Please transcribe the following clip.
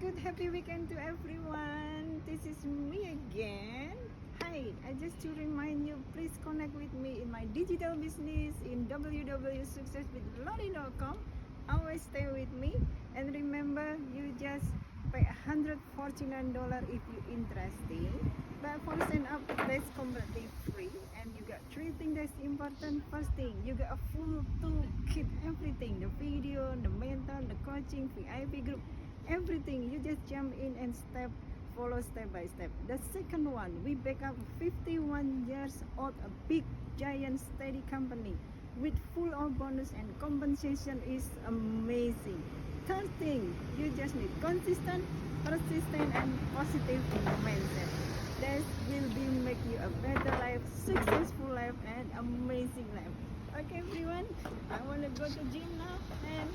good happy weekend to everyone. This is me again. Hi, I just to remind you, please connect with me in my digital business in www.successwithlolly.com. Always stay with me and remember, you just pay $149 if you interested. But for sign up, that's completely free and you got three things that's important. First thing, you got a full toolkit, everything, the video, the mentor, the coaching, VIP group, everything. You just jump in and follow step by step. The second one, we back up 51 years old, a big giant steady company with full of bonus and compensation is amazing. Third thing, you just need consistent, persistent and positive mindset. That will be make you a better life, successful life and amazing life. Okay everyone, I want to go to gym now and